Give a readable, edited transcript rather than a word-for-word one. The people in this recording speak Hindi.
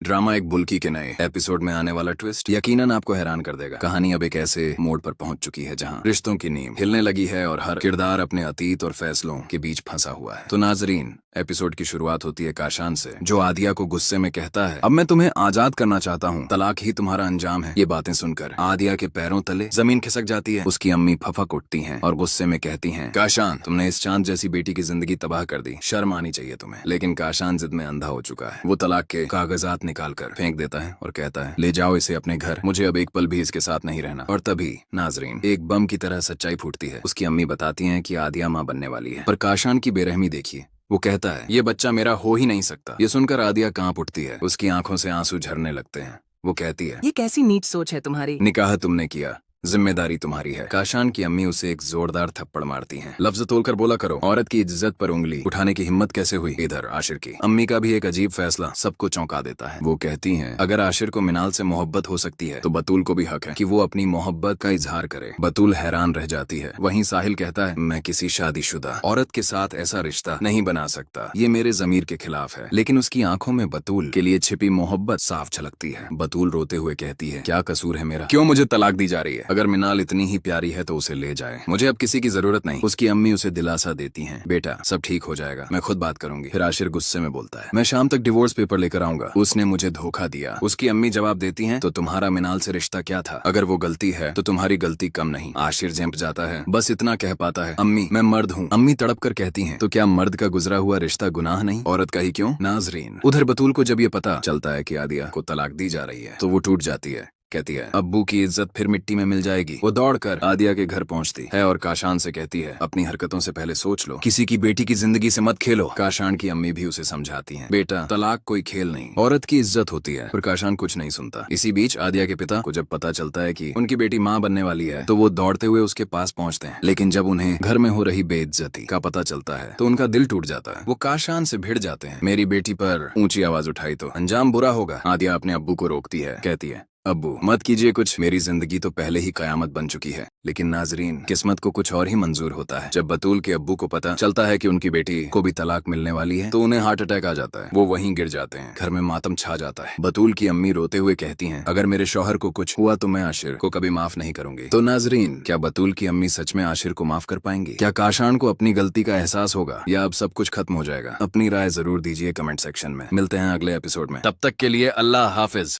ड्रामा एक बुल्की के नए एपिसोड में आने वाला ट्विस्ट यकीनन आपको हैरान कर देगा। कहानी अब एक ऐसे मोड़ पर पहुंच चुकी है जहां रिश्तों की नींव हिलने लगी है और हर किरदार अपने अतीत और फैसलों के बीच फंसा हुआ है। तो नाजरीन, एपिसोड की शुरुआत होती है काशान से, जो आदिया को गुस्से में कहता है, अब मैं तुम्हें आजाद करना चाहता हूँ, तलाक ही तुम्हारा अंजाम है। ये बातें सुनकर आदिया के पैरों तले जमीन खिसक जाती है। उसकी अम्मी फफक उठती हैं और गुस्से में कहती हैं, काशान, तुमने इस चांद जैसी बेटी की जिंदगी तबाह कर दी, शर्म आनी चाहिए तुम्हें। लेकिन काशान जिद में अंधा हो चुका है। वो तलाक के कागजात निकाल कर फेंक देता है और कहता है, ले जाओ इसे अपने घर, मुझे अब एक पल भी इसके साथ नहीं रहना। और तभी नाजरीन, एक बम की तरह सच्चाई फूटती है। उसकी अम्मी बताती हैं कि आदिया माँ बनने वाली है, पर काशान की बेरहमी देखिए। वो कहता है, ये बच्चा मेरा हो ही नहीं सकता। ये सुनकर आदिया कांप उठती है, उसकी आंखों से आंसू झरने लगते हैं। वो कहती है, ये कैसी नीच सोच है तुम्हारी। निकाह तुमने किया, जिम्मेदारी तुम्हारी है। काशान की अम्मी उसे एक जोरदार थप्पड़ मारती हैं। लफ्ज तोलकर बोला करो, औरत की इज्जत पर उंगली उठाने की हिम्मत कैसे हुई। इधर आशिर की अम्मी का भी एक अजीब फैसला सबको चौंका देता है। वो कहती हैं, अगर आशिर को मिनाल से मोहब्बत हो सकती है तो बतूल को भी हक है कि वो अपनी मोहब्बत का इजहार करे। बतूल हैरान रह जाती है। वहीं साहिल कहता है, मैं किसी शादीशुदा औरत के साथ ऐसा रिश्ता नहीं बना सकता, ये मेरे जमीर के खिलाफ है। लेकिन उसकी आंखों में बतूल के लिए छिपी मोहब्बत साफ झलकती है। बतूल रोते हुए कहती है, क्या कसूर है मेरा, क्यों मुझे तलाक दी जा रही है। अगर मिनाल इतनी ही प्यारी है तो उसे ले जाए, मुझे अब किसी की जरूरत नहीं। उसकी अम्मी उसे दिलासा देती हैं, बेटा सब ठीक हो जाएगा, मैं खुद बात करूंगी। फिर आशिर गुस्से में बोलता है, मैं शाम तक डिवोर्स पेपर लेकर आऊंगा, उसने मुझे धोखा दिया। उसकी अम्मी जवाब देती हैं, तो तुम्हारा मिनाल से रिश्ता क्या था। अगर वो गलती है तो तुम्हारी गलती कम नहीं। आशिर जंप जाता है, बस इतना कह पाता है, अम्मी मैं मर्द हूँ। अम्मी तड़प कर कहती हैं, तो क्या मर्द का गुजरा हुआ रिश्ता गुनाह नहीं, औरत का ही क्यों। नाजरीन, उधर बतूल को जब ये पता चलता है कि आदिया को तलाक दी जा रही है तो वो टूट जाती है। कहती है, अब्बू की इज्जत फिर मिट्टी में मिल जाएगी। वो दौड़कर आदिया के घर पहुंचती है और काशान से कहती है, अपनी हरकतों से पहले सोच लो, किसी की बेटी की जिंदगी से मत खेलो। काशान की अम्मी भी उसे समझाती हैं, बेटा तलाक कोई खेल नहीं, औरत की इज्जत होती है। पर काशान कुछ नहीं सुनता। इसी बीच आदिया के पिता को जब पता चलता है कि उनकी बेटी माँ बनने वाली है तो वो दौड़ते हुए उसके पास पहुंचते हैं। लेकिन जब उन्हें घर में हो रही बेइज्जती का पता चलता है तो उनका दिल टूट जाता है। वो काशान से भिड़ जाते हैं। मेरी बेटी पर ऊंची आवाज उठाई तो अंजाम बुरा होगा। आदिया अपने अब्बू को रोकती है, कहती है, अब्बू मत कीजिए कुछ, मेरी जिंदगी तो पहले ही कयामत बन चुकी है। लेकिन नाजरीन, किस्मत को कुछ और ही मंजूर होता है। जब बतूल के अब्बू को पता चलता है कि उनकी बेटी को भी तलाक मिलने वाली है तो उन्हें हार्ट अटैक आ जाता है। वो वहीं गिर जाते हैं। घर में मातम छा जाता है। बतूल की अम्मी रोते हुए कहती हैं, अगर मेरे शौहर को कुछ हुआ तो मैं आशिर को कभी माफ नहीं करूंगी। तो नाजरीन, क्या बतूल की अम्मी सच में आशिर को माफ कर पाएंगी। क्या काशान को अपनी गलती का एहसास होगा या अब सब कुछ खत्म हो जाएगा। अपनी राय जरूर दीजिए कमेंट सेक्शन में। मिलते हैं अगले एपिसोड में, तब तक के लिए अल्लाह हाफिज।